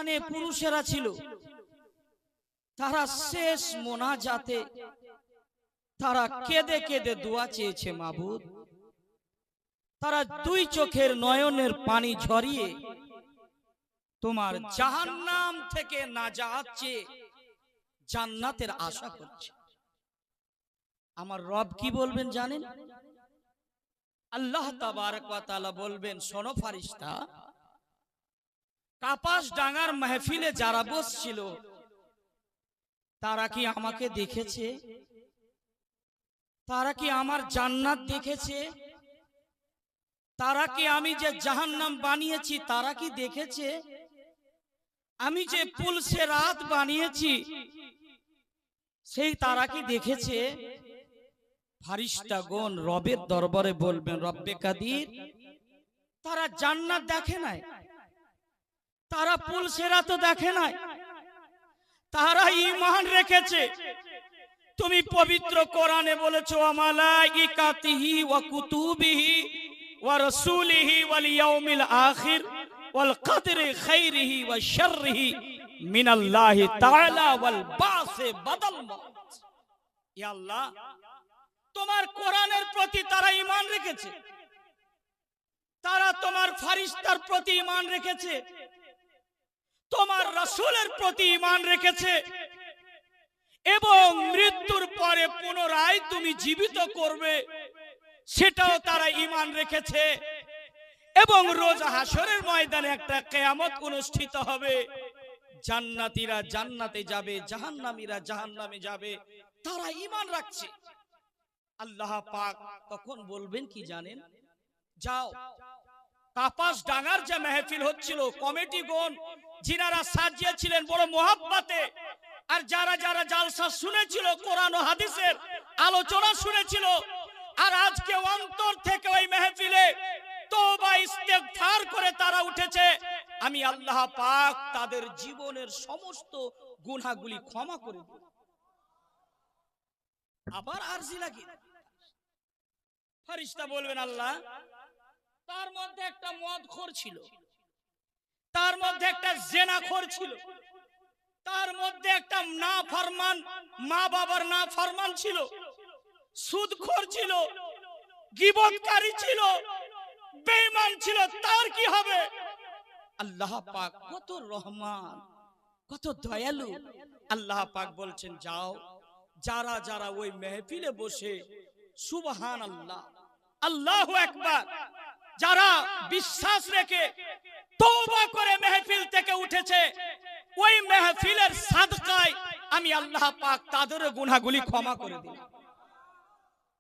ওখানে পুরুষেরা ছিল, তারা শেষ মোনাজাতে তারা কেঁদে কেঁদে দোয়া চেয়েছে মাবুদ। তারা দুই চোখের নয়নের পানি ঝরিয়ে তোমার জাহান্নাম থেকে নাজাত চেয়ে জান্নাতের আশা করছে। আমার রব কি বলবেন জানেন? আল্লাহ তাবারক ওয়া তাআলা বলবেন, শোনো ফারিস্তা, কাপাস ডাঙ্গার মাহফিলে যারা বসছিল তারা কি আমাকে দেখেছে? তারা কি আমার জান্নাত দেখেছে? তারা কি আমি যে জাহান্নাম বানিয়েছি তারা কি দেখেছে? আমি যে পুলসে রাত বানিয়েছি সেই তারা কি দেখেছে? ফারিস্তাগণ রবের দরবারে বলবেন, রব্বে কাদির, তারা জান্নাত দেখে নাই, তারা পুলসে রাত দেখে নাই, তারা ঈমান রেখেছে। তুমি পবিত্র কোরআনে বলেছো, মালাইকাতিহি ওয়া কুতুবিহি ওয়া রাসূলিহি ওয়াল ইয়াউমিল আখির ওয়াল কদরি খাইরিহি ওয়া শাররিহি মিনাল্লাহি তাআলা ওয়াল বাসে বাদাল মাউত। ইয়া আল্লাহ, তোমার কোরআনের প্রতি তারা ঈমান রেখেছে, তারা তোমার ফারিস্তার প্রতি ঈমান রেখেছে, তোমার রাসূলের প্রতি ঈমান রেখেছে, এবং মৃত্যুর পরে পুনরায় তুমি জীবিত করবে সেটাও তারা ঈমান রেখেছে, এবং রোজ হাসরের ময়দানে একটা কিয়ামত অনুষ্ঠিত হবে, জান্নাতীরা জান্নাতে যাবে, জাহান্নামীরা জাহান্নামে যাবে, তারা ঈমান রাখছে। আল্লাহ পাক তখন বলবেন কি জানেন? যাও, কাপাস ডাঙ্গার যে মাহফিল হচ্ছিল, কমিটিগণ যিনারা সাজিয়েছিলেন বড় মোহাব্বতে, আর যারা যারা জালসা শুনেছিল, কোরআন ও হাদিসের আলোচনা শুনেছিল, আর আজকে অন্তর থেকে ওই মাহফিলে তওবা ইস্তেগফার করে তারা উঠেছে, আমি আল্লাহ পাক তাদের জীবনের সমস্ত গুনাহগুলি ক্ষমা করে দেব। আবার আরজি লাগি, ফেরেশতা বলবেন, আল্লাহ, তার মধ্যে একটা মদখোর ছিল, তার মধ্যে একটা জেনাখোর ছিল, তার মধ্যে একটা নাফরমান, মা বাবার নাফরমান ছিল, সুদখোর ছিল, গীবতকারী ছিল, বেঈমান ছিল, তার কি হবে? আল্লাহ পাক কত রহমান, কত দয়ালু। আল্লাহ পাক বলছেন, যাও, যারা যারা ওই মাহফিলে বসে সুবহানাল্লাহ, আল্লাহু আকবার, যারা বিশ্বাস রেখে তওবা করে মাহফিল থেকে উঠেছে, ওই মাহফিলের সাদকায় আমি আল্লাহ পাক তাদের গুনাহগুলি ক্ষমা করে দিই।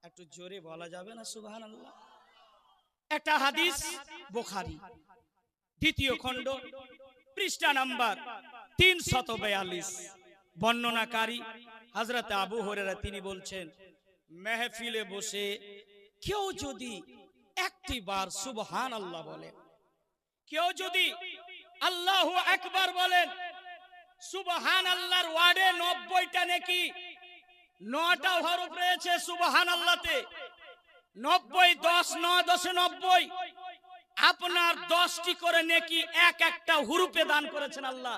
একটু জোরে বলা যাবে না সুবহানাল্লাহ? একটা হাদিস, বুখারী দ্বিতীয় খণ্ড, পৃষ্ঠা নাম্বার 342, বর্ণনাকারী হযরত আবু হুরায়রা, তিনি বলছেন, মাহফিলে বসে কেউ যদি একটি বার সুবহানাল্লাহ বলে, কেউ যদি আল্লাহু আকবার বলেন, সুবহানাল্লাহর ওয়ার্ডে 90টা নেকি, 9টা হরফ রয়েছে সুবহানাল্লাহতে, 90 10 9 10 90, আপনার 10টি করে নেকি এক একটা হুরুফে দান করেছেন আল্লাহ।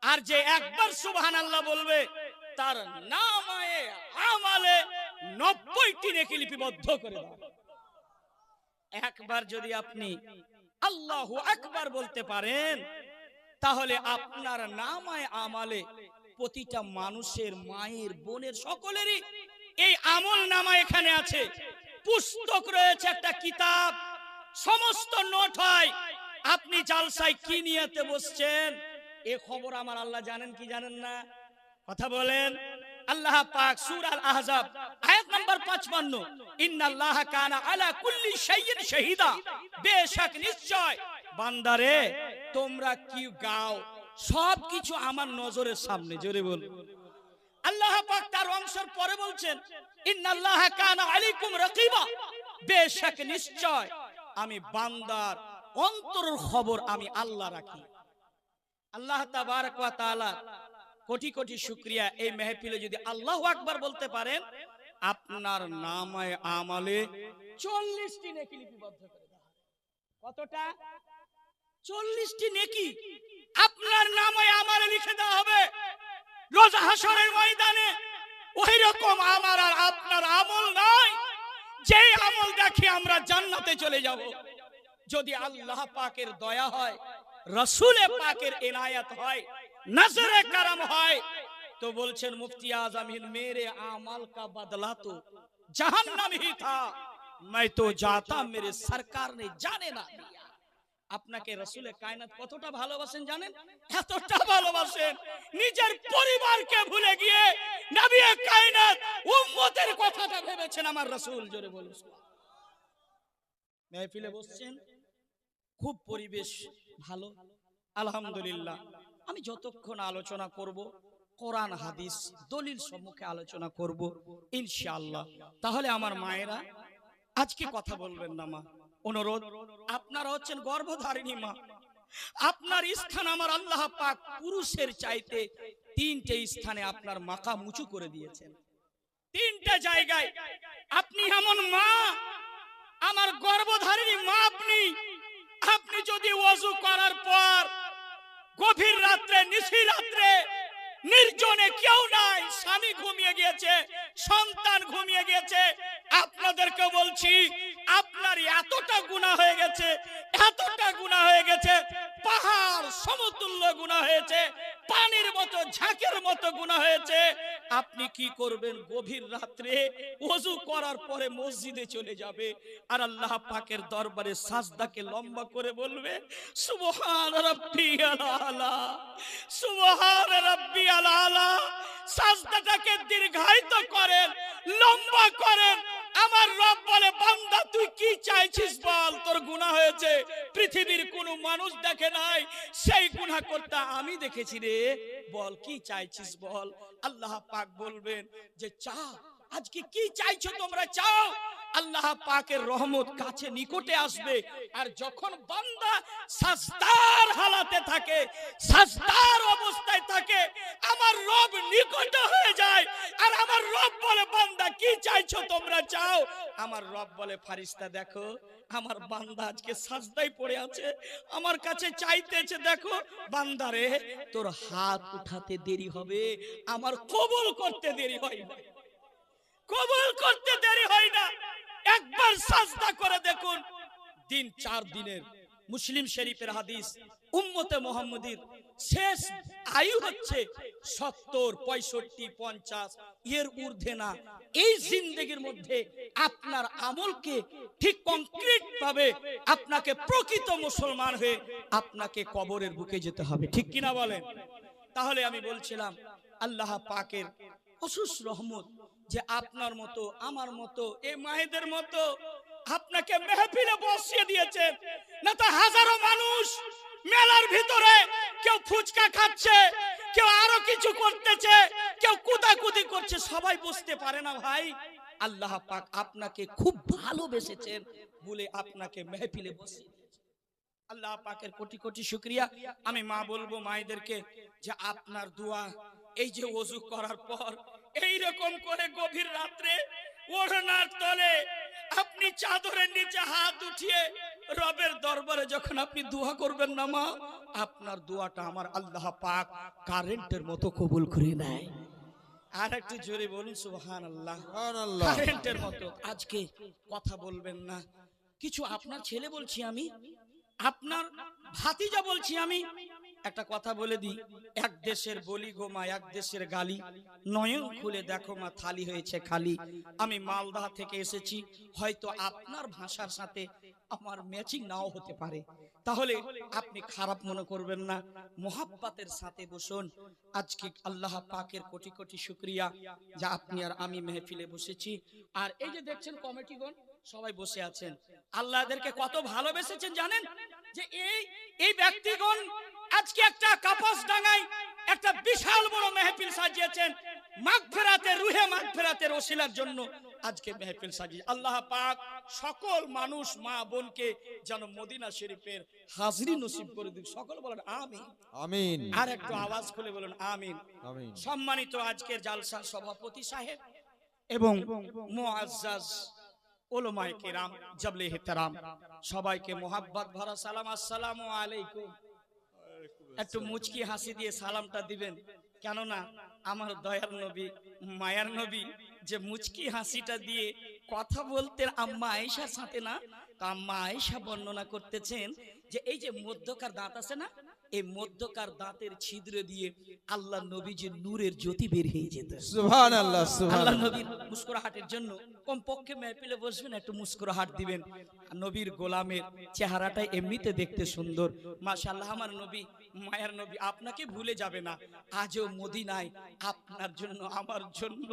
আর যে একবার সুবহানাল্লাহ বলবে তার নামায়ে আমালে 90টি নেকি লিপিবদ্ধ করে দাও। একবার যদি আপনি আল্লাহু আকবার বলতে পারেন, তাহলে আপনার নামায়ে আমালে প্রতিটা মানুষের, মায়ের, বোনের, সকলেরই এই আমল নামা এখানে আছে, পুস্তক রয়েছে, একটা কিতাব, সমস্ত নোট হয়। আপনি জালসায় কি নিয়তে বসছেন এ খবর আমার আল্লাহ জানেন কি জানেন না? কথা বলেন। আল্লাহ পাক সূরা আল আহজাব আয়াত নাম্বার 55, ইন্নাল্লাহা কানা আলা কুল্লি শাইইন শাহিদা, বেশক নিশ্চয় বান্দারে তোমরা কি গাও সবকিছু আমার নজরের সামনে। জোরে বল। আল্লাহ পাক তার অংশের পরে বলছেন, ইন্নাল্লাহা কানা আলাইকুম রাকিবা, বেশক নিশ্চয় আমি বান্দার অন্তরের খবর আমি আল্লাহ রাখি। আল্লাহ তাবারক ওয়া তাআলা কোটি কোটি শুকরিয়া, এই মাহফিলে যদি আল্লাহু আকবার বলতে পারেন, আপনার নামায়ে আমালে 40টি নেকি লিপিবদ্ধ করে দেওয়া হবে। কতটা? 40টি নেকি আপনার নাম রোজ হাসরের ময়দানে ওই রকম আমার আর আপনার আমল নাই যে আমল দেখে আমরা জান্নাতে চলে যাব। যদি আল্লাহ পাকের দয়া হয়, রাসূলে পাকের ইনায়াত হয়, নজরে করম হয়, तो बोलছেন मुफ्ती आजम हिंद मेरे अमल का बदला तो जहन्नम ही था, मैं तो जाता मेरे सरकार ने जाने ना दिया। আপনাকে রাসূলে কায়নাত কতটা ভালোবাসেন জানেন? এতটা ভালোবাসেন নিজের পরিবারকে ভুলে গিয়ে নবী কায়নাত উম্মতের কথাটা ভেবেছেন আমার রাসূল। জোরে বলুন সুবহানাল্লাহ। মেহফিলে বসছেন, খুব পরিবেশ ভালো আলহামদুলিল্লাহ। আমি যতক্ষণ আলোচনা করব কোরআন হাদিস দলিল সম্মুখে আলোচনা করব ইনশাআল্লাহ। তাহলে আমার মায়েরা আজকে কথা বলবেন না মা, অনুরোধ। আপনারা হচ্ছেন গর্ভধারিণী মা, আপনার স্থান আমার আল্লাহ পাক পুরুষের চাইতে তিনটে স্থানে আপনার মাকাম উঁচু করে দিয়েছেন। তিনটে জায়গায় আপনি এমন মা, আমার গর্ভধারিণী মা আপনি। আপনি যদি ওযু করার পর গভীর রাত্রে নিশি রাত্রে নির্জনে কেউ নাই, স্বামী ঘুমিয়ে গিয়েছে, সন্তান ঘুমিয়ে গিয়েছে, আপনাদেরকে বলছি আপনার এতটা গুনাহ হয়ে গেছে, এতটা গুনাহ হয়ে গেছে, পাহাড় সমতুল্য গুনাহ হয়েছে, পানির মতো ঝাঁকের মতো গুনাহ হয়েছে। আপনি কি করবেন? গভীর রাত্রে ওযু করার পরে মসজিদে চলে যাবে আর আল্লাহ পাকের দরবারে সাজদাকে লম্বা করে বলবে সুবহান রাব্বিয়াল আলা, সুবহান রাব্বিয়াল আলা। সাজদাটাকে দীর্ঘায়িত করেন, লম্বা করেন। আমার রব বলে বান্দা তুই কি চাইছিস বল, তোর গুনাহ হয়েছে, পৃথিবীর কোনো মানুষ দেখে নাই, সেই গুনাহ করতে আমি দেখেছি রে, বল কি চাইছিস বল। আল্লাহ পাক বলবেন যে চাও, আজকে কি চাইছো তোমরা চাও। আল্লাহ পাকের রহমত কাছে নিকটে আসবে। আর যখন বান্দা সাজদার হালাতে থাকে, সাজদার অবস্থায় থাকে, আমার রব নিকট হয়ে যায় আর আমার রব বলে বান্দা কি চাইছো তোমরা চাও। আমার রব বলে ফারিস্তা দেখো আমার বান্দা আজকে সাজদায় পড়ে আছে, আমার কাছে চাইতেছে, দেখো বান্দারে তোর হাত উঠাতে দেরি হবে, আমার কবুল করতে দেরি হয় না, কবুল করতে দেরি হয় না। একবার সাজদা করে দেখুন। দিন 4 দিনের মুসলিম শরীফের হাদিস, উম্মতে মুহাম্মাদীর শেষ আয়ু হচ্ছে 70, 65, 50 এর ঊর্ধ্বে না। এই জিন্দেগির মধ্যে আপনার আমলকে ঠিক কংক্রিট ভাবে আপনাকে প্রকৃত মুসলমান হয়ে আপনাকে কবরের বুকে যেতে হবে, ঠিক কিনা বলেন? তাহলে আমি বলছিলাম আল্লাহ পাকের অসুস রহমত যে আপনার মতো আমার মতো এই মায়েদের মতো আপনাকে মেহফিলে বসিয়ে দিয়েছেন। না তো হাজারো মানুষ মেলার ভিতরে কেউ ফুচকা খাচ্ছে, কেউ আরো কিছু করতেছে, কেউ কুদাকুদি করছে, সবাই বুঝতে পারে না ভাই আল্লাহ পাক আপনাকে খুব ভালোবেসেছেন বলে আপনাকে মেহফিলে বসিয়ে দিয়েছেন। আল্লাহ পাকের কোটি কোটি শুকরিয়া। আমি মা বলবো মায়েদেরকে যে আপনার দোয়া, এই যে ওযু করার পর এই রকম করে গভীর রাত্রে ওড়নার তলে আপনি চাদরের নিচে হাত উঠিয়ে রবের দরবারে যখন আপনি দোয়া করবেন না মা, আপনার দোয়াটা আমার আল্লাহ পাক কারেন্টের মতো কবুল করে নেয়। আর একটু জোরে বলুন সুবহানাল্লাহ। সুবহানাল্লাহ। কারেন্টের মতো। আজকে কথা বলবেন না কিছু, আপনার ছেলে বলছি আমি, আপনার ভাতিজা বলছি আমি। একটা কথা বলে দিই, এক দেশের বলি গো মা, এক দেশের গালি, নয়ন খুলে দেখো মা থালি হয়েছে খালি। আমি মালদা থেকে এসেছি, হয়তো আপনার ভাষার সাথে আমার ম্যাচিং নাও হতে পারে, তাহলে আপনি খারাপ মনে করবেন না, মোহাব্বতের সাথে বসুন। আজকে আল্লাহ পাকের কোটি কোটি শুকরিয়া যে আপনি আর আমি মেহফিলে বসেছি। আর এই যে দেখছেন কমিটিগণ সবাই বসে আছেন, আল্লাহ এদেরকে কত ভালোবেসেছেন জানেন? যে এই ব্যক্তিগণ আজকে একটা কাপাসডাঙ্গায় একটা বিশাল বড় মেহফিল সাজিয়েছেন, মাগফিরাতের রুহে মাগফিরাতের ওসিলার জন্য আজকে মেহফিল সাজিয়ে আল্লাহ পাক সকল মানুষ মা বোনকে যেন মদিনা শরীফের হাজরি নসিব করে দিন। সকল বলেন আমিন আমিন। আর একটু আওয়াজ খুলে বলেন আমিন আমিন। সম্মানিত আজকের জালসার সভাপতি সাহেব এবং মুআজ্জাজ উলামায়ে কিরাম জাবলে ইহতিরাম, সবাইকে মোহাব্বত ভরা সালাম, আসসালামু আলাইকুম। একটু মুচকি হাসি দিয়ে সালামটা দিবেন, কেননা আমার দয়ার নবী, মায়ার নবী যে মুচকি হাসিটা দিয়ে কথা বলতেন আম্মা আয়েশার সাথে না, তো আম্মা আয়েশা বর্ণনা করতেছেন যে এই যে মধ্যকার দাঁত আছে না, এই মধ্যকার দাঁতের ছিদ্র দিয়ে আল্লাহ নবীজির নূরের জ্যোতি বের হয়ে যেত। সুবহানাল্লাহ, আল্লাহ সুবহানাল্লাহ। নবীর মুস্কুরাহাটের জন্য কমপক্ষে মেহফিলে বসবেন একটু মুস্কুরাহাট দিবেন। নবীর গোলামের চেহারাটা এমনিতে দেখতে সুন্দর, মাশাআল্লাহ। আমার নবী, মায়ার নবী আপনাকে ভুলে যাবে না। আজও মদিনায় আপনার জন্য আমার জন্য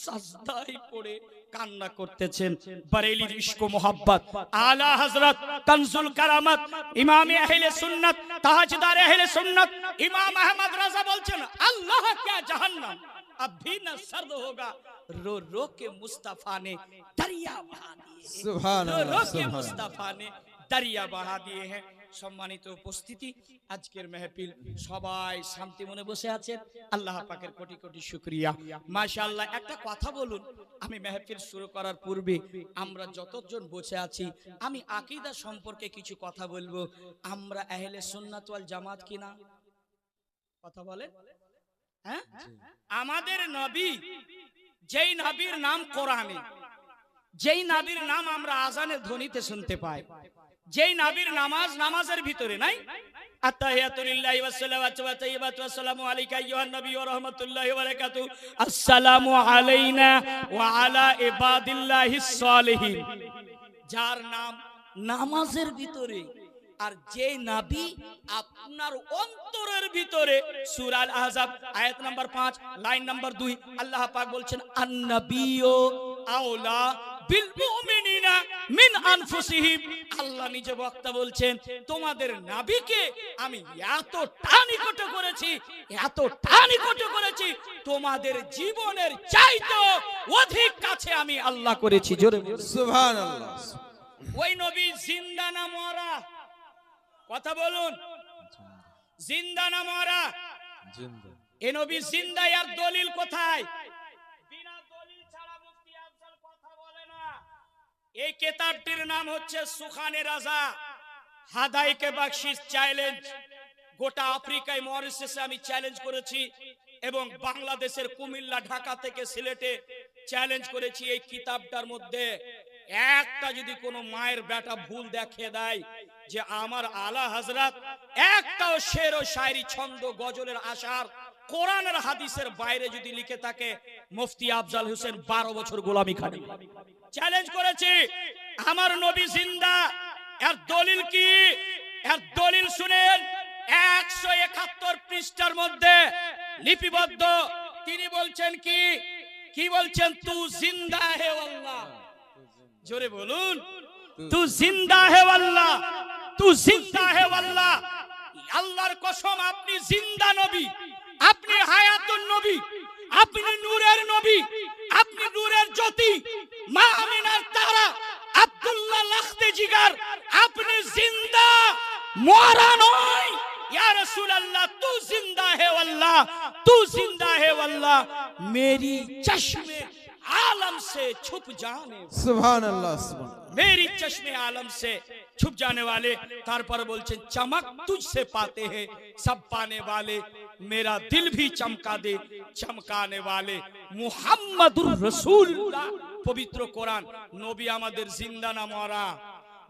সাজদায় পড়ে কান্না করতেছেন। বরেলির ইশক ও মোহাব্বত, আলা হযরত কানজুল কারামাত, ইমামে আহলে সুন্নাত, তাজদার আহলে সুন্নাত ইমাম আহমদ রাজা বলছেন, আল্লাহ क्या जहन्नम अब भी न सर्द होगा, रो रो के मुस्तफा ने दरिया बहा दिए, সুবহানাল্লাহ, रो रो के সুবহানাল্লাহ। मुस्तफा ने दरिया बहा दिए हैं। সম্মানিত উপস্থিতি, আজকের মেহফিল সবাই শান্তি মনে বসে আছেন, আল্লাহ পাকের কোটি কোটি শুকরিয়া। মাশাআল্লাহ। একটা কথা বলুন, আমি মেহফিল শুরু করার পূর্বে আমরা যতজন বসে আছি, আমি আকীদা সম্পর্কে কিছু কথা বলবো। আমরা আহলে সুন্নাত ওয়াল জামাত কিনা? কথা বলেন। হ্যাঁ, আমাদের নবী, যেই নবীর নাম কোরআনে, যেই নবীর নাম আমরা আজানের ধ্বনিতে শুনতে পাই, যেই নবীর নামাজ নামাজের ভিতরে নাই, আত্তাহিয়াতু লিল্লাহি ওয়াস সালাওয়াতু ওয়া তাইয়্যিবাতু ওয়া সালামু আলাইকা আইয়ুহান নাবিয়্যু ওয়া রাহমাতুল্লাহি ওয়া বারাকাতুহু, আসসালামু আলাইনা ওয়া আলা ইবাদিল্লাহিস সালিহিন। যার নাম নামাজের ভিতরে, আর যে নবী আপনার অন্তরের ভিতরে, সূরা আল আহজাব আয়াত নাম্বার 5 লাইন নাম্বার 2 আল্লাহ পাক বলছেন, আন-নাবিয়্যু আওলা বিল মুমিনিনা মিন আনফুসিহিম। আল্লাহ নিজে বক্তা বলছেন, তোমাদের নবীকে আমি এতটা নিকট করেছি, এতটা নিকট করেছি, তোমাদের জীবনের চাইতে অধিক কাছে আমি আল্লাহ করেছি। জোরে সুবহানাল্লাহ। ওই নবী জিন্দা না মরা? কথা বলুন, জিন্দা না মরা? জিন্দা। এ নবী জিন্দা, আর দলিল কোথায়? বিনা দলিল ছাড়া মুফতি আফজল কথা বলে না। এই কিতাবটির নাম হচ্ছে সুখানে রাজা হাদাইকে বখশিশ চ্যালেঞ্জ। গোটা আফ্রিকায় মরিশাসে আমি চ্যালেঞ্জ করেছি, এবং বাংলাদেশের কুমিল্লা, ঢাকা থেকে সিলেটে চ্যালেঞ্জ করেছি। এই কিতাবটার মধ্যে একটা যদি কোনো মায়ের বেটা ভুল দেখে দেয় যে আমার আলা হযরত একটাও শের ও শায়রি, ছন্দ, গজলের আশার কোরআনের হাদিসের বাইরে যদি লিখে থাকে, মুফতি আফজল হোসেন 12 বছর গোলামি খাটে। চ্যালেঞ্জ করেছি, আমার নবী জিন্দা। এর দলিল কি? এর দলিল শুনেন, 171 পৃষ্ঠার মধ্যে লিপিবদ্ধ। তিনি বলছেন কি? কি বলছেন? তু জিন্দা হে আল্লাহ। জোরে বলুন, তু জিন্দা হে আল্লাহ, তু জিন্দা হে আল্লাহ। আল্লাহর কসম, আপনি জিন্দা নবী, আপনি হায়াতুন নবী, আপনি নূরের নবী, আপনি নূরের জ্যোতি, মা আমিনার তারা, আব্দুল্লাহ লাখতে জিগার, আপনি জিন্দা, মরা নয়। या रसूल अल्लाह, तू जिंदा है वल्लाह, तू जिंदा है वल्लाह, मेरी चश्मे आलम से छुप जाने, सुभानअल्लाह, सुभान, मेरी चश्मे आलम से छुप जाने वाले। तार पर बोलचे, चमक तुझसे पाते हैं सब पाने वाले, मेरा दिल भी चमका दे चमकाने वाले, मुहम्मदुर रसूलुल्लाह। पवित्र कुरान, नबी आमादेर जिंदा ना मरा।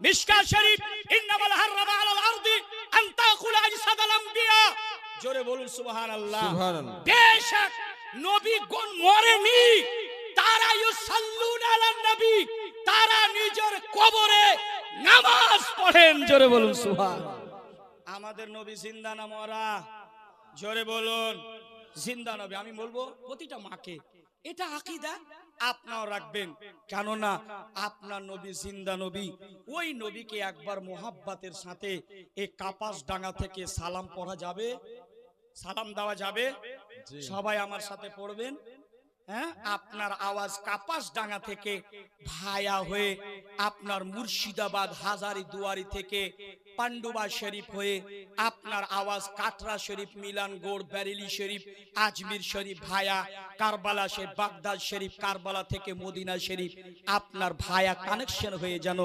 मिशकात शरीफ, इन्नमाल हर्रामा अलाल अर्दी আন তাকুল আজসাদাল আম্বিয়া। জোরে বলুন সুবহানাল্লাহ, সুবহানাল্লাহ। বেশক নবীগণ মরেনি, তারা ইউসাল্লুনা আলান নবী, তারা নিজের কবরে নামাজ পড়েন। জোরে বলুন সুবহানাল্লাহ। আমাদের নবী জিন্দা না মরা? জোরে বলুন, জিন্দা নবী। আমি বলবো প্রতিটা মাকে এটা আকীদা আপনাও রাখবেন, কেননা আপনার নবী জিন্দা নবী। ওই নবীকে একবার মোহাব্বতের সাথে এই কাপাস ডাঙ্গা থেকে সালাম পড়া যাবে, সালাম দেওয়া যাবে? সবাই আমার সাথে পড়বেন। হ্যাঁ, আপনার আওয়াজ কাপাস ডাঙ্গা থেকে ভায়া হয়ে আপনার মুর্শিদাবাদ হাজারি দুয়ারি থেকে পান্ডুবা শরীফ হয়ে আপনার আওয়াজ কাটরা শরীফ, মিলানগড়, বেরেলি শরীফ, আজমির শরীফ ভায়া কারবালা শরীফ, বাগদাদ শরীফ, কারবালা থেকে মদিনা শরীফ আপনার ভায়া কানেকশন হয়ে যেন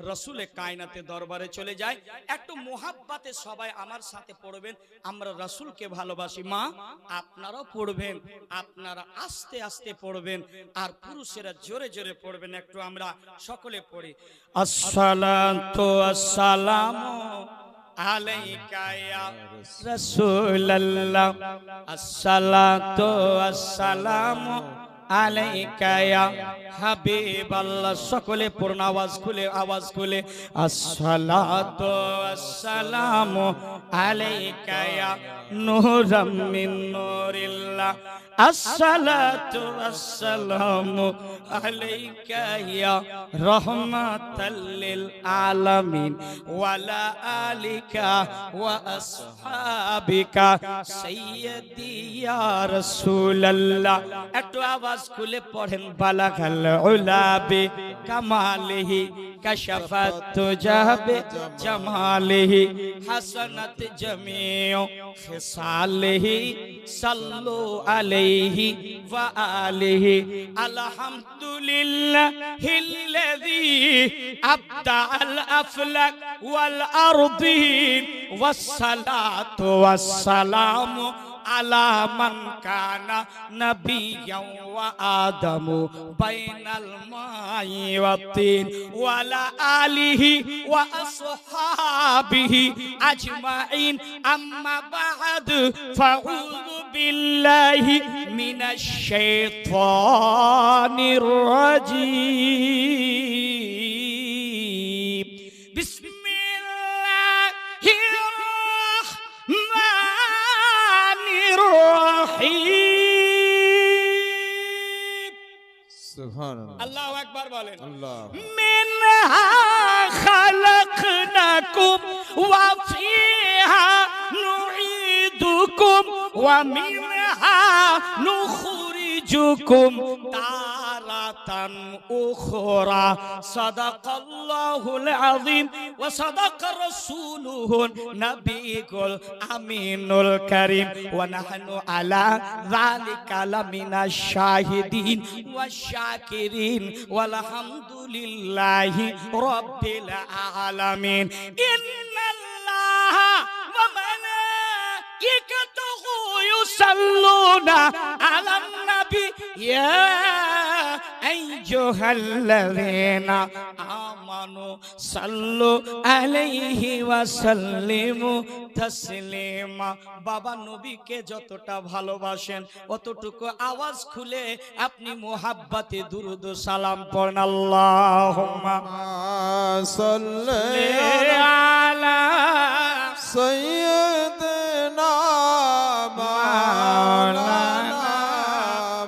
রসুলে কায়নাতে দরবারে চলে যায়। একটু মোহাব্বতে সবাই আমার সাথে পড়বেন, আমরা রসুলকে ভালোবাসি। মা আপনারাও পড়বেন, আপনারা আস্তে আস্তে পড়বেন, আর পুরুষেরা জোরে জোরে পড়বেন। একটু আমরা সকলে পড়ি। আসসালাতু আসসালামু আলাইকা ইয়া রাসূলুল্লাহ, আসসালাতু আসসালামু আলাইকা ইয়া হাবিবাল্লাহ। সকলে পূর্ণ আওয়াজ খুলে আসসালাতু আসসালামু আলাইকা ইয়া নূরাম মিন নূরিল্লাহ, আসসালাতু আসসালামু আলাইকা ইয়া রাহমাতাল লিল আলামিন ওয়ালা আলিকা ওয়া আসহাবিকা সাইয়্যিদি ইয়া রাসূলুল্লাহ। একটু আওয়াজ খুলে পড়েন। বালাগাল উলাবি কামালিহি কাশাফাত জাহাবে জামালিহি হাসানাত জামিউ খিসালিহি সাল্লু আলাইহি ওয়া আলিহি। আলহামদুলিল্লাহিল্লাযী আবদাআল আফলাক ওয়াল আরদিন ওয়াসসালাতু ওয়াসসালামু আলা মান কানা নাবিয়্যান ওয়া আদামু বাইনাল মাই ওয়াত তিন ওয়ালা আলিহি ওয়া আসহাবিহি আজমাইন। আম্মা বা'দ ফাউযু বিল্লাহি মিনাশ শাইতানির রাজীম। বিসমিল্লাহির রাহমানির রহিম। সুবহানাল্লাহ। আল্লাহু আকবার বলেন। আল্লাহ। মিনহা খালাকনাকুম ওয়া ফিহা নুঈদুকুম ওয়া মিনহা নুখরিজুকুম তারাতান উখরা। সাদাকাল্লাহুল আযীম ওয়া সাদাকা রাসূলুহুন নাবিয়ুল আমিনুল কারীম ওয়া নাহনু আলা যালিকা লামিনাশ শাহিদিন ওয়াশ শাকিরিন ওয়ালহামদুলিল্লাহি রাব্বিল আলামিন। ইন্নাল্লাহা ওয়া মালাইকাতুহু ইউসাল্লুনা আলান নাবি ইয়া আইয়ুহাল্লাযীনা আমানু সাল্লু আলাইহি ওয়া সাল্লিমু তাসলিমা। বাবা নবীকে যতটা ভালোবাসেন অতটুকু আওয়াজ খুলে আপনি মুহাব্বতে দুরুদ ও সালাম পড়েন। আল্লাহুম্মা সাল্লি আলা সাইয়্যিদিনা মাওলানা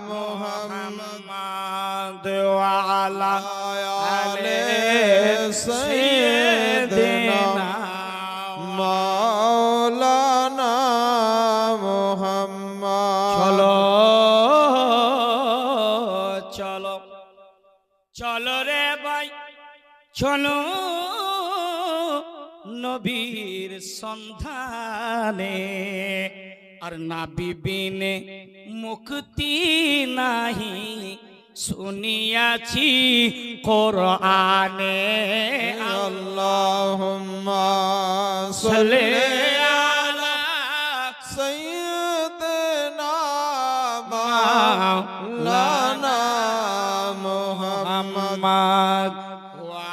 মুহাম্মদ ওয়া আলা আলি সাইয়্যিদিনা মাওলানা মুহাম্মদ। চলো চলো চলো রে ভাই চলো নবীর সন্ধানে, আর নাবি বিনে মুক্তি নাহি শুনিয়াছি কোরআনে। আল্লাহুম্মা সাল্লি আলা সাইয়্যিদিনা মাওলানা মুহাম্মদ ওয়া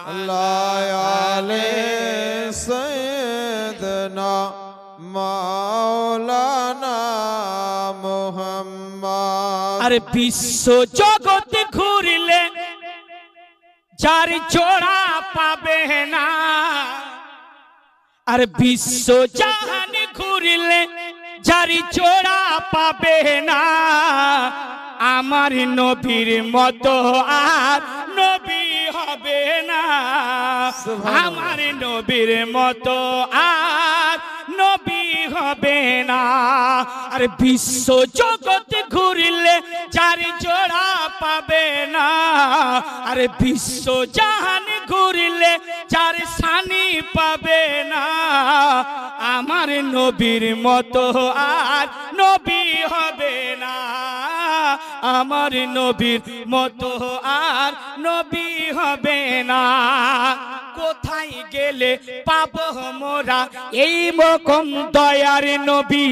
আলি সাইয়্যিদিনা মাওলানা মুহাম্মদ। আরে বিশ্ব জগৎ ঘুরিলে যার জোড়া পাবে না, আর বিশ্ব জাহান ঘুরিলে যার জোড়া পাবে না, আমার নবীর মতো আর নবী হবে না। আমার নবীর মতো আর নবী হবে না। আর বিশ্ব জগৎ ঘুরলে যার জোড়া পাবে না। আর বিশ্ব জাহান ঘুরলে যার সানি পাবে না। আমার নবীর মতো আর নবী হবে না। আমার নবীর মতো আর নবী হবে না। কোথায় গেলে পাবো মোরা এই মকম দয়ার নবী?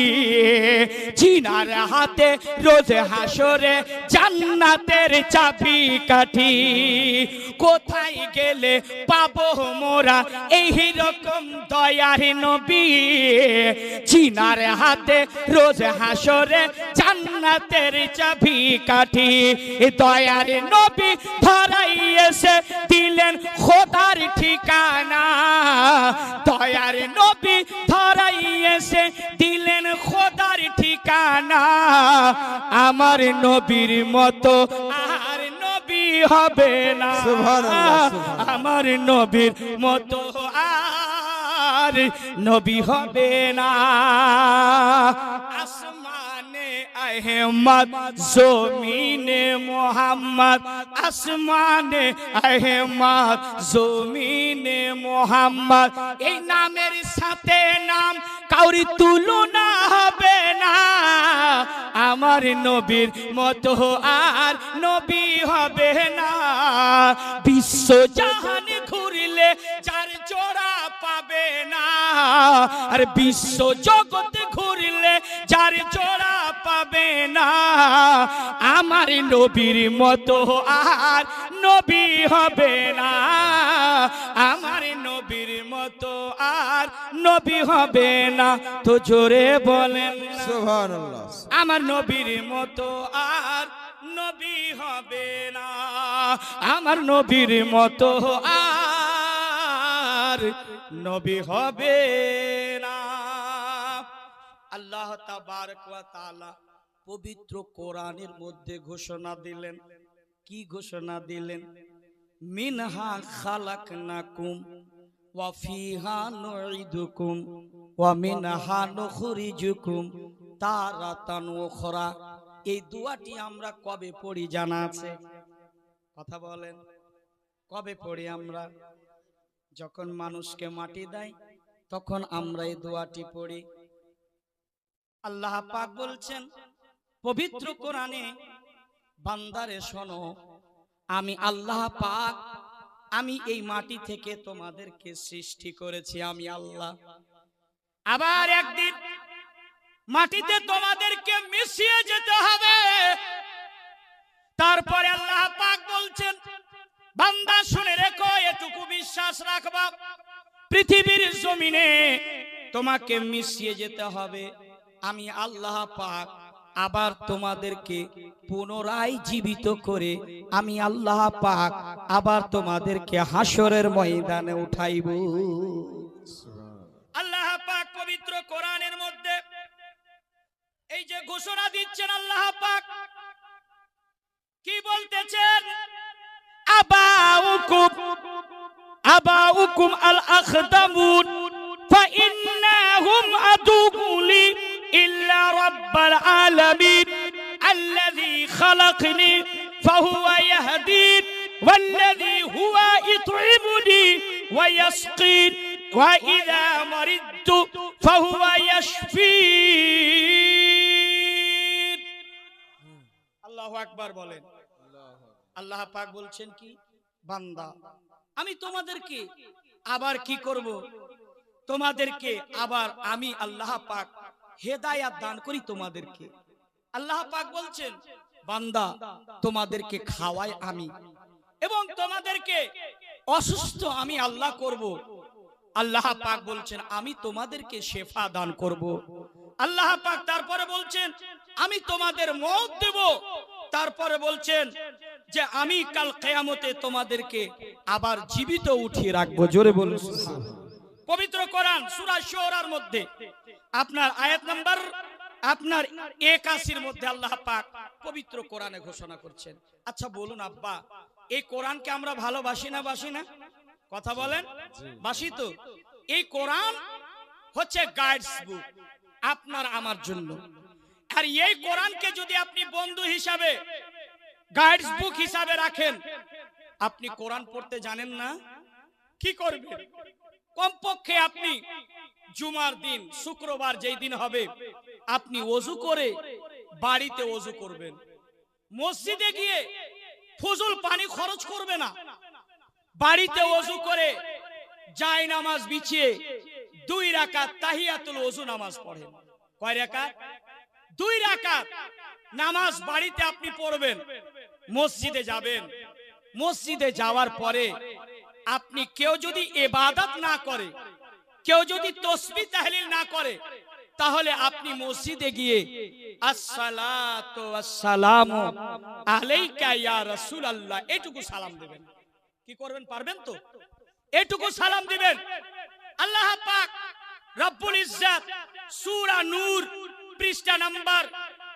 জিনার হাতে রোজ হাসরে জান্নাতের চাবি কাঠি। কোথায় গেলে পাবো মোরা এই রকম দয়ার নবী? জিনার হাতে রোজ হাসরে জান্নাতের চাবি কাঠি। দয়ার নবী ধরাই এসে দিলেন খোদার ঠিকানা। দয়ার নবী ধরাই এসে দিলেন খোদার ঠিকানা। আমার নবীর মতো আর নবী হবে না। আমার নবীর মতো আর নবী হবে না। আসমানে আহমদ জমিনে মোহাম্মদ। আসমানে আহমদ জমিনে মোহাম্মদ। এই নামের সাথে নাম কাউরি তুলনা হবে না। আমার নবীর মতো আর নবী হবে না। বিশ্ব জাহান ঘুরলে যার জোড়া পাবে না। আর বিশ্ব জগৎ ঘুরলে যার জোড়া পাবে না। আমার নবীর মতো আর নবী হবে না। আমার নবীর মতো আর নবী হবে না। তো জোরে বলেন সুবহানাল্লাহ। আমার নবীর মতো আর নবী হবে না। আমার নবীর মতো আর নবী হবে না। আল্লাহ তাবারক ওয়া তাআলা পবিত্র কোরআনের মধ্যে ঘোষণা দিলেন। কি ঘোষণা দিলেন? মিনহা খালাকনাকুম ওয়া ফিহা নুঈদুকুম ওয়া মিনহা নুখরিজুকুম তারাতান উখরা। এই দোয়াটি আমরা কবে পড়ি জানা আছে? কথা বলেন, কবে পড়ি আমরা? যখন মানুষকে মাটি দেয় তখন আমরা এই দোয়াটি পড়ি। আল্লাহ পাক বলছেন পবিত্র কোরআনে, বান্দারে শোনো, আমি আল্লাহ পাক, আমি এই মাটি থেকে তোমাদেরকে সৃষ্টি করেছি, আমি আল্লাহ। আবার একদিন মাটিতে তোমাদেরকে মিশিয়ে যেতে হবে। তারপরে আল্লাহ পাক বলছেন, বান্দা শুনে রেখো, এটুকু বিশ্বাস রাখবা, পৃথিবীর জমিনে তোমাকে মিশিয়ে যেতে হবে। আমি আল্লাহ পাক আবার তোমাদেরকে পুনরায় জীবিত করে আমি আল্লাহ পাক আবার তোমাদেরকে হাসরের ময়দানে উঠাইব। আল্লাহ পাক পবিত্র কোরআনের মধ্যে এই যে ঘোষণা দিচ্ছেন, আল্লাহ পাক কি বলতেছেন? আবাউকুম আল আখদামুন ফাইন্নাহুম আদুকুলি ইল্লা রাব্বাল আলামিন আল্লাযী খালাকনি ফাহুয়া ইয়াহদিন ওয়াল্লাযী হুয়া ইত'ইমুনি ওয়া ইয়াসকিন ওয়া ইযা মারিদতু ফাহুয়া ইয়াশফিন। আল্লাহু আকবার বলেন। আল্লাহ পাক বলছেন কি? বান্দা, আমি তোমাদেরকে আবার কি করব? তোমাদেরকে আবার আমি আল্লাহ পাক হেদায়াত দান করি তোমাদেরকে। আল্লাহ পাক বলছেন, বান্দা তোমাদেরকে খাওয়াই আমি, এবং তোমাদেরকে অসুস্থ আমি আল্লাহ করব। আল্লাহ পাক বলছেন, আমি তোমাদেরকে শেফা দান করব। আল্লাহ পাক তারপরে বলছেন, আমি তোমাদের মওত দেব। তারপরে বলছেন যে আমি কাল কিয়ামতে তোমাদেরকে আবার জীবিত উঠিয়ে রাখবো। জোরে বলুন। পবিত্র কোরআন সূরা শুরার মধ্যে আপনার আয়াত নাম্বার 81 মধ্যে আল্লাহ পাক পবিত্র কোরআনে ঘোষণা করছেন। আচ্ছা বলুন আব্বা, এই কোরআনকে আমরা ভালোবাসি না বাসি না? কথা বলেন, বাসি তো। এই কোরআন হচ্ছে গাইডস বুক, আপনার আমার জন্য। আর এই কোরআনকে যদি আপনি বন্ধু হিসাবে, গাইডস বুক হিসাবে রাখেন, আপনি কোরআন পড়তে জানেন না, কি করবেন? কমপক্ষে আপনি জুমার দিন, শুক্রবার যেই দিন হবে, আপনি ওযু করে বাড়িতে ওযু করবেন। মসজিদে গিয়ে ফজল পানি খরচ করবে না, বাড়িতে ওযু করে জায় নামাজ বিছিয়ে 2 রাকাত তাহিয়াতুল ওযু নামাজ পড়েন। কয় রাকাত? 2 রাকাত নামাজ বাড়িতে আপনি পড়বেন। মসজিদে যাবেন, মসজিদে যাওয়ার পরে আপনি কেউ যদি ইবাদত না করে, কেউ যদি তাসবিহ তাহলিল না করে, তাহলে আপনি মসজিদে গিয়ে আসসালাতু ওয়াসসালামু আলাইকা ইয়া রাসূলুল্লাহ এটুকু সালাম দিবেন। কি করবেন? পারবেন তো? এটুকু সালাম দিবেন। আল্লাহ পাক রব্বুল ইজ্জত সূরা নূর পৃষ্ঠা নাম্বার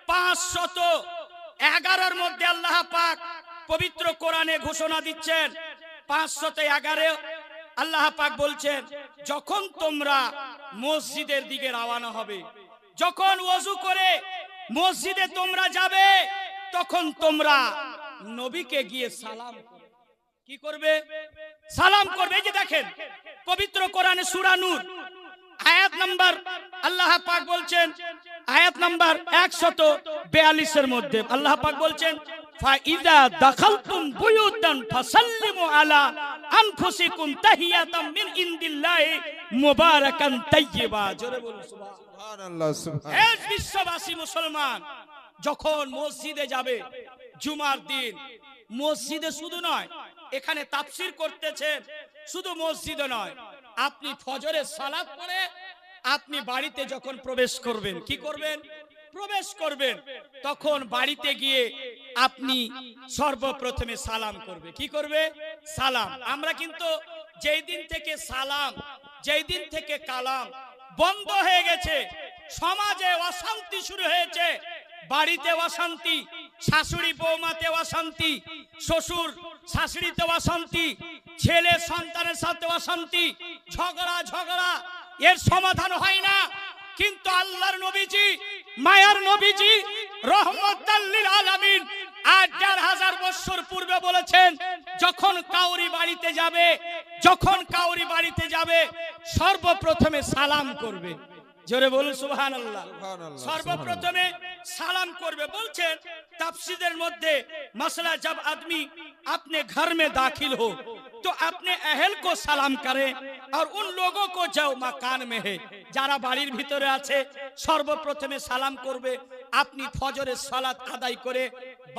511 মধ্যে আল্লাহ পাক পবিত্র কোরআনে ঘোষণা দিচ্ছেন, 511 আল্লাহ পাক বলছেন, যখন তোমরা মসজিদের দিকে রওনা হবে, যখন ওযু করে মসজিদে তোমরা যাবে, তখন তোমরা নবীকে গিয়ে সালাম করবে। কি করবে? সালাম করবে। এই যে দেখেন পবিত্র কোরআনে সূরা নূর আয়াত নাম্বার আল্লাহ পাক বলছেন, আয়াত নাম্বার 142 এর মধ্যে আল্লাহ পাক বলছেন, ফাইদা দাখালতুম বুয়ুতান ফাসাল্লিমু আলা আনফুসিকুম তাহিয়াতাম মিন ইনদিল্লাহি মুবারাকান তাইয়্যিবা। জোরে বলুন সুবহানাল্লাহ, সুবহানাল্লাহ। হে বিশ্ববাসী মুসলমান, যখন মসজিদে যাবে জুমার দিন, মসজিদে শুধু নয়, এখানে তাফসীর করতেছেন, শুধু মসজিদে নয়, আপনি ফজরের সালাত পড়ে আপনি বাড়িতে যখন প্রবেশ করবেন, কি করবেন? প্রবেশ করবেন, তখন বাড়িতে গিয়ে আপনি সর্বপ্রথমে সালাম করবে। কি করবে? সালাম। আমরা কিন্তু যেই দিন থেকে সালাম, যেই দিন থেকে কালাম বন্ধ হয়ে গেছে, সমাজে অশান্তি শুরু হয়েছে, বাড়িতে অশান্তি, শাশুড়ি বৌমাতে অশান্তি, শ্বশুর শাশুড়িতে অশান্তি, ছেলে সন্তানের সাথে অশান্তি, ঝগড়া, এর সমাধান হয় না। কিন্তু আল্লাহর নবীজি, মায়ার নবীজি রহমাতাল লিল আলামিন ৮,৫০০ বছর পূর্বে বলেছেন, যখন কাউরি বাড়িতে যাবে, যখন কাউরি বাড়িতে যাবে, সর্বপ্রথমে সালাম করবে। জোরে বলুন সুবহানাল্লাহ। সর্বপ্রথমে সালাম করবে। বলছেন তাফসীরের মধ্যে, মসলা जब आदमी अपने घर में दाखिल हो तो अपने अहल को सलाम करे और उन लोगों को जो मकान में है, যারা বাড়ির ভিতরে আছে সর্বপ্রথমে সালাম করবে। আপনি ফজরের সালাত আদায় করে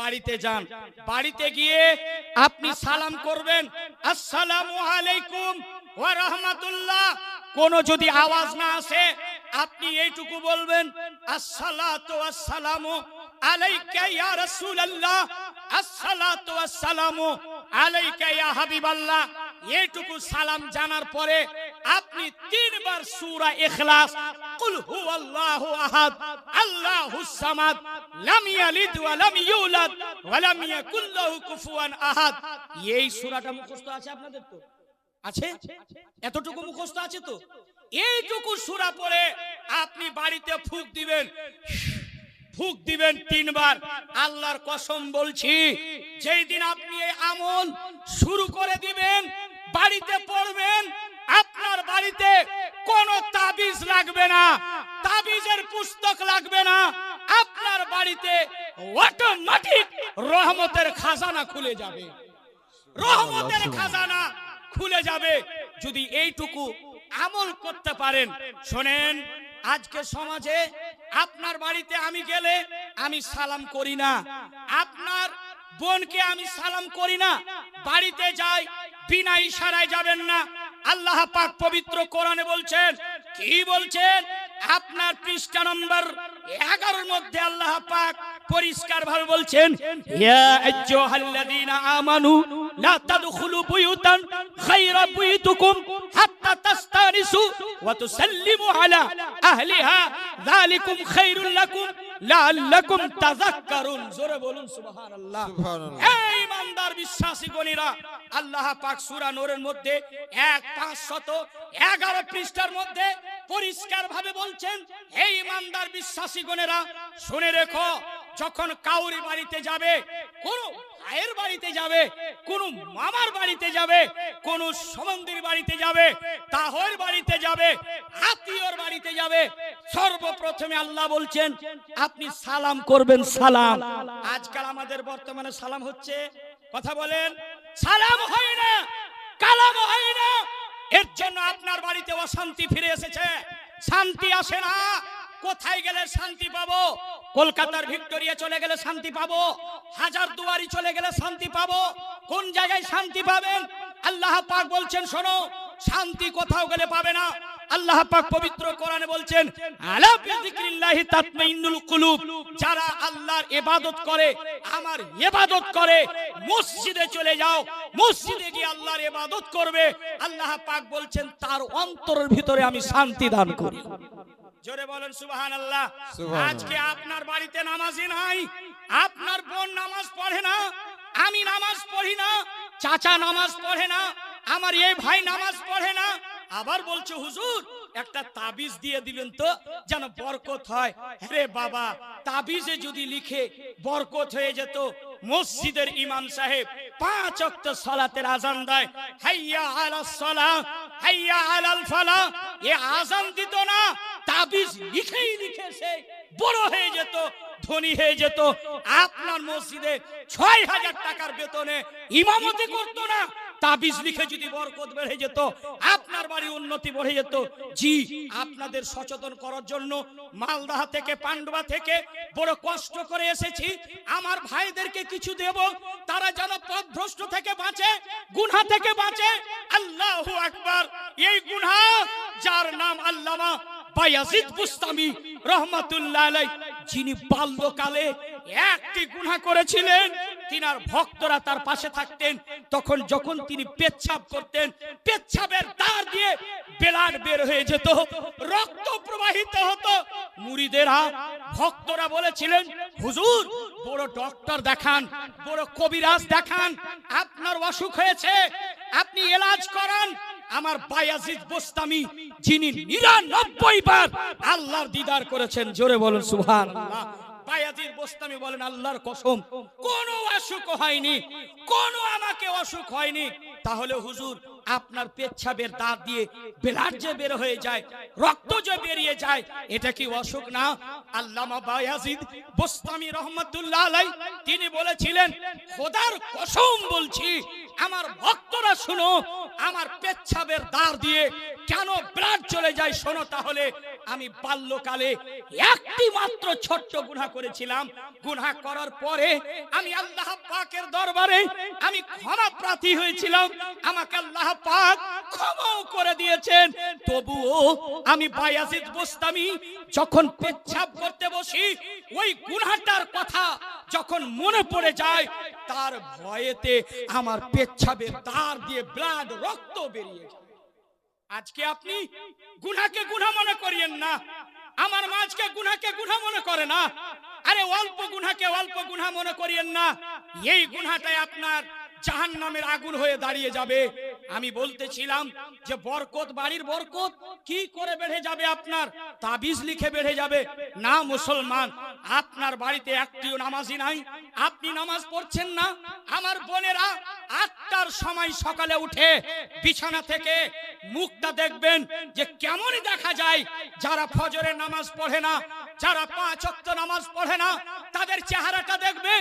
বাড়িতে যান, বাড়িতে গিয়ে আপনি সালাম করবেন, আসসালামু আলাইকুম ওয়া রাহমাতুল্লাহ। কোন যদি আওয়াজ না আসে, আপনি এইটুকু বলবেন, আসসালাতু ওয়াসসালামু আলাইকা ইয়া রাসূলুল্লাহ, আসসালাতু ওয়াসসালামু আলাইকা ইয়া হাবিবাল্লাহ। এইটুকু সালাম জানার পরে আপনি 3 বার সূরা ইখলাস, কুল হুয়াল্লাহু আহাদ আল্লাহুস সামাদ লাম ইয়ালিদ ওয়া লাম ইউলাদ ওয়া লাম ইয়াকুল লাহু কুফুয়ান আহাদ, এই সূরাটা মুখস্থ আছে আপনাদের? তো আছে, এতটুকু মুখস্থ আছে তো? এইটুকু সূরা পড়ে আপনি বাড়িতে ফুঁক দিবেন, ফুঁক দিবেন 3 বার। আল্লাহর কসম বলছি, যেই দিন আপনি এই আমল শুরু করে দিবেন, বাড়িতে পড়বেন, আপনার বাড়িতে কোনো তাবিজ লাগবে না, তাবিজের পুস্তক লাগবে না, আপনার বাড়িতে অটোমেটিক রহমতের খাজানা খুলে যাবে, রহমতের খাজানা খুলে যাবে, যদি এইটুকু আমল করতে পারেন। শোনেন, আজকে সমাজে আপনার বাড়িতে আমি গেলে আমি সালাম করি না, আপনার বোনকে আমি সালাম করি না, বাড়িতে যাই বিনা ইশারায় যাবেন না। আল্লাহ পাক পবিত্র কোরআনে বলছেন, কি বলছেন? আপনার পৃষ্ঠা নম্বর 11 মধ্যে আল্লাহ পাক পরিষ্কার ভাবে বলছেন, ইয়া আইয়ুহাল্লাযীনা আমানু লা তাদখুলু বুয়ুতান গায়রা বুয়ুতিকুম হাত্তা তাস্তানিসু ওয়া তুসাল্লিমু আলা আহলিহা যালিকুম খায়রুল লাকুম লাআল্লাকুম তাযাক্কারুন। জোরে বলুন সুবহানাল্লাহ। এই ইমানদার বিশ্বাসী গণীরা, আল্লাহ পাক সূরা নূরের মধ্যে 1511 পৃষ্ঠার মধ্যে পরিষ্কার ভাবে বলছেন, হে ইমানদার বিশ্বাসী গণেরা, শুনে রেখো, যখন কাউরি বাড়িতে যাবে, কোন ভাইয়ের বাড়িতে যাবে, কোন মামার বাড়িতে যাবে, কোন সম্বন্ধীর বাড়িতে যাবে, তাহর বাড়িতে যাবে, আত্মীয়র বাড়িতে যাবে, সর্বপ্রথমে আল্লাহ বলছেন আপনি সালাম করবেন। সালাম আজকাল আমাদের বর্তমানে সালাম হচ্ছে, কথা বলেন, সালাম হয় না, কালাম হয় না। এর জন্য আপনার বাড়িতে অশান্তি ফিরে এসেছে, শান্তি আসে না। কোথায় গেলে শান্তি পাবো? কলকাতার ভিক্টোরিয়া চলে গেলে শান্তি পাবো, হাজারদুয়ারি চলে গেলে শান্তি পাবো। কোন জায়গায় শান্তি পাবেন? আল্লাহ পাক বলছেন, শোনো, শান্তি কোথাও গেলে পাবে না। আল্লাহ পাক পবিত্র কোরআনে বলছেন, আলা বিযিকরিল্লাহি তাতমাইন্নুল কুলুব, যারা আল্লাহর ইবাদত করে, আমার ইবাদত করে, মসজিদে চলে যাও, মসজিদে গিয়ে আল্লাহর ইবাদত করবে, আল্লাহ পাক বলছেন তার অন্তরের ভিতরে আমি শান্তি দান করি। জোরে বলেন সুবহানাল্লাহ। আজকে আপনার বাড়িতে নামাজি নাই, আপনার বোন নামাজ পড়ে না, আমি নামাজ পড়ি না, চাচা নামাজ পড়ে না, আমার এই ভাই নামাজ পড়ে না, আবার বলছে হুজুর একটা তাবিজ দিয়ে দিবেন তো যেন বরকত হয়। আরে বাবা, তাবিজে যদি লিখে বরকত হয়ে যেত, মসজিদের ইমাম সাহেব 5 ওয়াক্ত সালাতের আযান দেয়, হাইয়া আলাস সালাহ, হাইয়া আলাল ফালাহ, এ আযান দিত না, তাবিজ লিখেই লিখেছে, বড় হয়ে যেত, ধনী হয়ে যেত। আপনার মসজিদে 6000 টাকার বেতনে ইমামতি করত না, তাবিজ লিখে যদি বরকত বেড়ে যেত, আপনার বাড়ি উন্নতি বেড়ে যেত। জি, আপনাদের সচেতন করার জন্য মালদাহ থেকে, পান্ডুয়া থেকে বড় কষ্ট করে এসেছি। আমার ভাইদেরকে কিছু দেব, তারা যেন পথভ্রষ্ট থেকে বাঁচে, গুনাহ থেকে বাঁচে। আল্লাহু আকবার। এই গুনাহ, যার নাম আল্লামা বায়াজিদ বুস্তামি রহমাতুল্লাহ আলাইহি, যিনি বাল্যকালে একটি গুনাহ করেছিলেন, তিনার ভক্তরা তার পাশে থাকতেন, তখন যখন তিনি পেচ্ছাব করতেন, পেচ্ছাবের দ্বার দিয়ে ব্লাড বের হয়ে যেত, রক্ত প্রবাহিত হতো। মুরিদেরা, ভক্তরা বলেছিলেন, হুজুর বড় ডক্টর দেখান, বড় কবিরাজ দেখান, আপনার অসুখ হয়েছে, আপনি এলাজ করান। আমার বায়াজিদ বুস্তামি, যিনি 99 বার আল্লাহর দিদার করেছেন, জোরে বলুন সুবহানাল্লাহ। বায়াজিদ বুস্তামি বলেন, আল্লাহর কসম কোনো অসুখ হয়নি, কোনো আমাকে অসুখ হয়নি। তাহলে হুজুর আপনার পেচ্ছাবের দাঁত দিয়ে ব্লাড যে বের হয়ে যায়, রক্ত যে বেরিয়ে যায়, এটা কি অসুখ না? আল্লামা বায়াজিদ বুস্তামি রহমাতুল্লাহ আলাইহি তিনি বলেছিলেন, খোদার কসম বলছি, আমার ভক্তরা শুনো, আমার পেচ্ছাবের দ্বার দিয়ে কেন ব্লাড চলে যায় শোনো। তাহলে আমি বাল্যকালে একটি মাত্র ছোট্ট গুনাহ করেছিলাম, গুনাহ করার পরে আমি আল্লাহ পাকের দরবারে আমি ক্ষমা প্রার্থী হয়েছিলাম, আমাকে আল্লাহ পাক ক্ষমাও করে দিয়েছেন। তবুও আমি বায়াজিদ বুস্তামি যখন পেচ্ছাব করতে বসি, ওই গুনাহটার কথা যখন মনে পড়ে যায়, তার ভয়েতে আমার পেচ্ছাবের দ্বার দিয়ে ব্লাড, রক্ত বেরিয়ে যায়। আজকে আপনি গুনাহকে গুনাহ মনে করিয়েন না, আমার মাঝকে গুনাহকে গুনাহ মনে করে না। আরে অল্প গুনাহকে অল্প গুনাহ মনে করিয়েন না, এই গুনাহটাই আপনার জাহান্নামের আগুন হয়ে দাঁড়িয়ে যাবে। আমি বলতেছিলাম যে বরকত, বাড়ির বরকত কি করে বেড়ে যাবে? আপনার তাবিজ লিখে বেড়ে যাবে না। মুসলমান, আপনার বাড়িতে একটিও নামাজি নাই, আপনি নামাজ পড়ছেন না। আমার বোনেরা 8টার সময় সকালে উঠে বিছানা থেকে মুখটা দেখবেন যে কেমন দেখা যায়। যারা ফজরের নামাজ পড়ে না, যারা 5 ওয়াক্ত নামাজ পড়ে না, তাদের চেহারাটা দেখবে।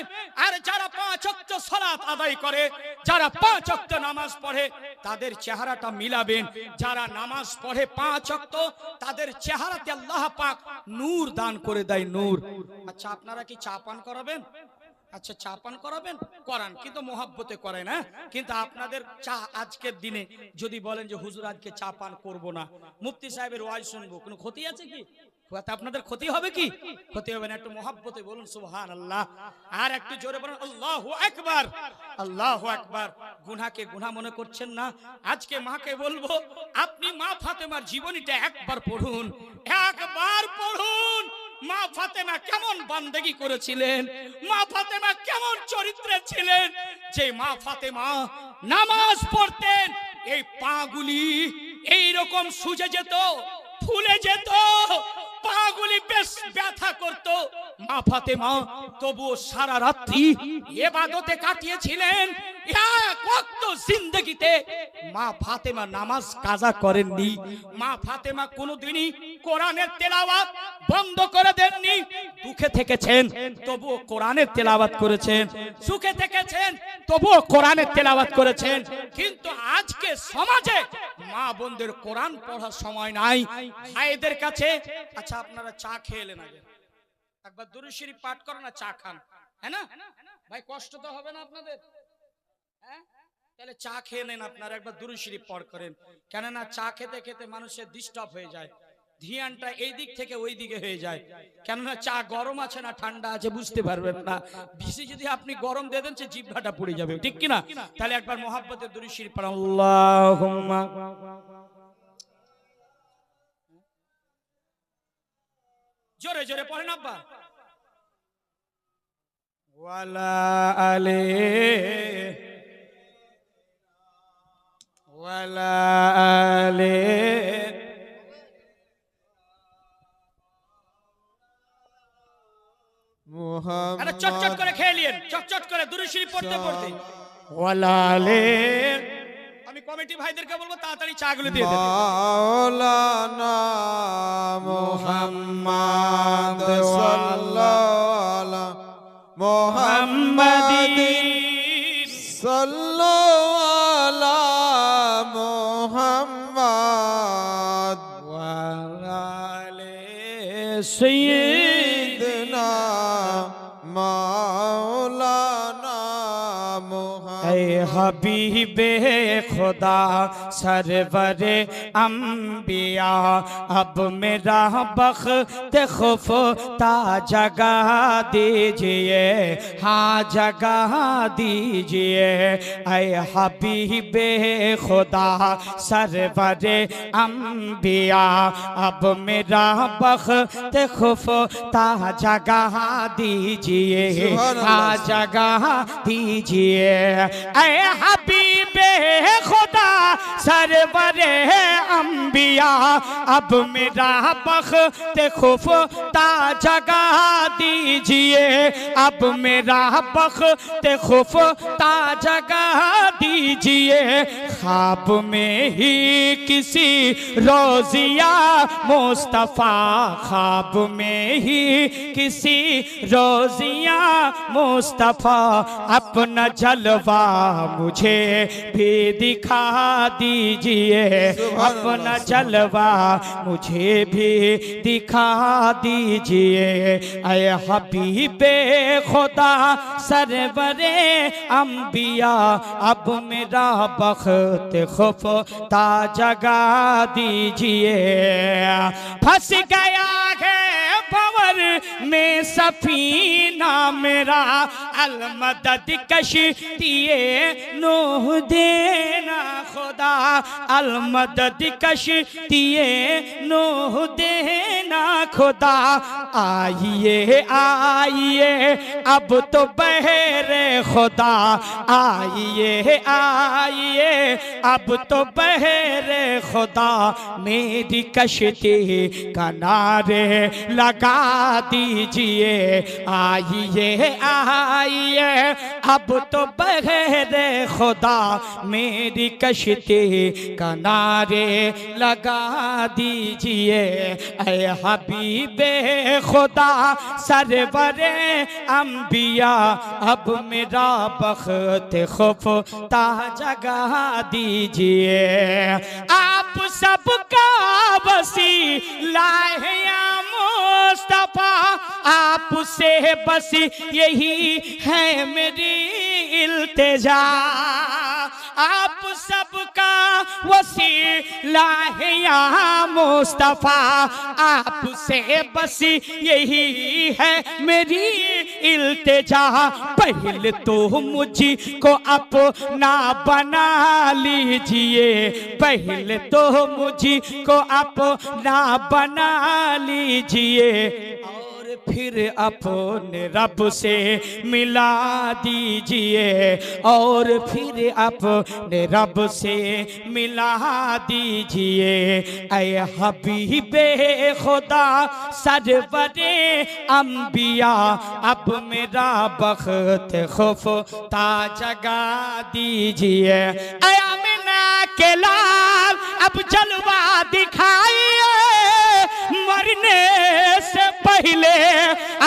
আর যারা 5 ওয়াক্ত সালাত আদায় করে, যারা 5 ওয়াক্ত নামাজ পড়ে, তাদের চেহারাটা মিলাবেন। যারা নামাজ পড়ে 5 ওয়াক্ত, তাদের চেহারাতে আল্লাহ পাক নূর দান করে দেয়, নূর। আচ্ছা, আপনারা কি চা পান করাবেন? আচ্ছা, চা পান করাবেন, করান, কিন্তু মহাব্বতে করেন। হ্যাঁ, কিন্তু আপনাদের চা আজকের দিনে যদি বলেন যে হুজুর আজকে চা পান করব না, মুফতি সাহেবের ওয়াজ শুনবো, কোনো ক্ষতি আছে কি? আপনাদের ক্ষতি হবে কি? ক্ষতি হবে না। একটু মহাব্বতে বলুন সুবহানাল্লাহ, আর একটু জোরে বলুন আল্লাহু আকবার, আল্লাহু আকবার। গুনাহকে গুনাহ মনে করছেন না। আজকে মাকে বলবো, আপনি মা ফাতেমার জীবনীটা একবার পড়ুন, একবার পড়ুন। মা ফাতেমা কেমন বান্দেগি করেছিলেন, মা ফাতেমা কেমন চরিত্রে ছিলেন। যে মা ফাতেমা নামাজ পড়তেন, এই পাগুলি এই রকম সুজে যেত, ফুলে যেত, পাগুলি বেশ ব্যথা করত। মা ফাতেমা তবুও সারা রাত্রি ইবাদতে কাটিয়েছিলেন। এক ওয়াক্ত জিন্দেগিতে মা ফাতেমা নামাজ কাজা করেননি। মা ফাতেমা কোনোদিনই কোরআনের তেলাওয়াত বন্ধ করে দেননি। দুঃখে থেকেছেন তবুও কোরআনের তেলাওয়াত করেছেন, সুখে থেকেছেন তবুও কোরআনের তেলাওয়াত করেছেন। কিন্তু আজকে সমাজে মা বোনদের কোরআন পড়ার সময় নাই। ভাইদের কাছে, আচ্ছা আপনারা চা খেয়ে এলেন, আগে একবার দুরূদ শরীফ পাঠ করেন না চা খান, হ্যাঁ না ভাই? কষ্ট তো হবে না আপনাদের? হ্যাঁ, তাহলে চা খেয়ে নেন আপনারা, একবার দুরূদ শরীফ পাঠ করেন। কেননা চা খেতে খেতে মানুষের ডিস্টার্ব হয়ে যায়, ধ্যানটা এই দিক থেকে ওই দিকে হয়ে যায়। কেননা চা গরম আছে না ঠান্ডা আছে বুঝতে পারবেন না। বেশি যদি আপনি গরম দিয়ে দেন সে জিহ্বাটা পুড়ে যাবে, ঠিক কিনা? তাহলে একবার মহব্বতে দুরূদ শরীফ পড়ুন। আল্লাহুম্মা জোরে জোরে পড়েন আব্বা। ওয়ালা আলে ওয়ালা আলে মুহাম্মদ। আরে চটচট করে খেয়ে নিন, চটচট করে দুরূদ শরীফ পড়তে পড়তে। ওয়ালা আলে, আমি কমিটি ভাইদেরকে বলবো তাড়াতাড়ি চাগুলো দিয়ে দেন। মাওলানা মুহাম্মদ সাল্লাল্লাহু মুহাম্মাদিন সাল্লাল্লাহু মুহাম্মদ ওয়ালা আলে সাইয়্যিদিনা মাওলানা মুহাম্মদ। ऐ हबीबे खुदा सरवरे अंबिया, अब मेरा बख्त खुफ्ता जगा दीजिए, हाँ जगा दीजिए। ऐ हबीबे खुदा सरवरे अंबिया, अब मेरा बख्त खुफ्ता जगा दीजिए, हाँ जगा दीजिए। ऐ हबीबे खुदा सरवरे अंबिया, अब मेरा बख्त खुफ्ता जगा दीजिए, अब मेरा बख्त खुफ्ता जगा दीजिए। ख्वाब में ही किसी रोजिया मुस्तफा, ख्वाब में ही किसी रोजिया मुस्तफा, अपना जलवा मुझे भी दिखा दीजिए, अपना जलवा मुझे भी दिखा दीजिए। ऐ हबीबे खुदा सरवरे अंबिया, अब मेरा बख्त खुफ्ता जगा दीजिए। फंस गया है भंवर में सफीना मेरा, अलमदद कश्तिए नूह देना खुदा, अलमदद कश्तिए नूह देना खुदा। आइए आइए अब तो बहरे खुदा, आइए आइए अब तो बहरे खुदा, मेरी कश्ती किनारे लगा दीजिए। आइए आइए अब तो बहरे खुदा, मेरी कश्ती किनारे लगा दीजिए। ऐ हबीबे खुदा सरवरे अंबिया, अब मेरा बख्त खुफ्ता जगा दीजिए। आप सबका वसीला है या मुस्तफा, आपसे बस यही है मेरी इल्तिजा। आप सबका वसीला है या मुस्तफा, आपसे बस यही है मेरी इल्तिजा। पहले तो मुझको अपना बना लीजिए, पहले तो मुझको अपना बना लीजिए, और फिर अपने रब से मिला दीजिए और फिर अपने रब से मिला दीजिए। ऐ हबीबे खुदा सरवरे अंबिया अब मेरा बख्त खुफ्ता जगा दीजिए। ऐ आमिना के लाल अब जलवा दिखाइए, मरने से पहले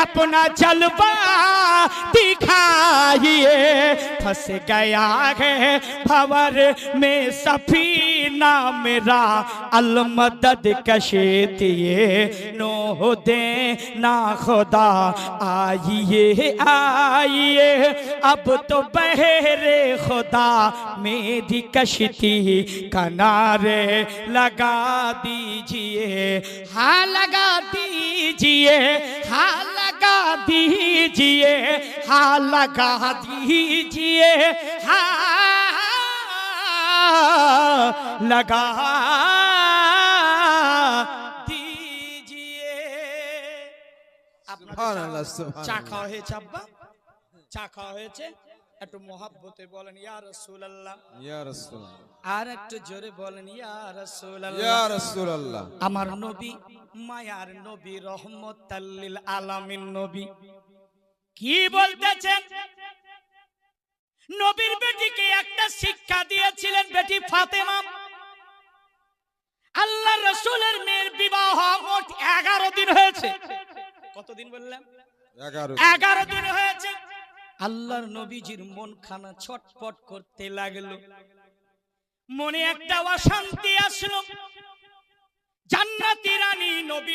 अपना जलवा दिखाइए। फंस गया है भंवर में सफीना मेरा, अलमदद कशीतिए नूह दे ना खुदा। आइए आइए अब तो बहरे खुदा मेरी कश्ती किनारे लगा दीजिए। हाँ लगा दीजिए, हाँ लगा दीजिए, हाँ लगा दीजिए, हाँ लगा दीजिए। সুবহানাল্লাহ, সুবহানাল্লাহ। চা খাওয়া হয়েছে আব্বা? চা খাওয়া হয়েছে? একটু মহব্বতে বলেন ইয়া রাসূলুল্লাহ। ইয়া রাসূলুল্লাহ। আর একটু জোরে বলেন ইয়া রাসূলুল্লাহ। ইয়া রাসূলুল্লাহ। আমার নবী, মায়ার নবী, রহমতাল লিল আলামিন নবী কি বলতেছেন? নবীর বেটিকে একটা শিক্ষা দিয়েছিলেন বেটি ফাতেমা। আল্লাহ রাসূলের মেয়ের বিবাহ মোট 11 দিন হয়েছে। কতদিন বললাম? 11 দিন হয়েছে। আল্লাহর নবীজির মন খানা ছটফট করতে লাগলো, মনে একটা অশান্তি আসলো। জান্নাতি রানী নবী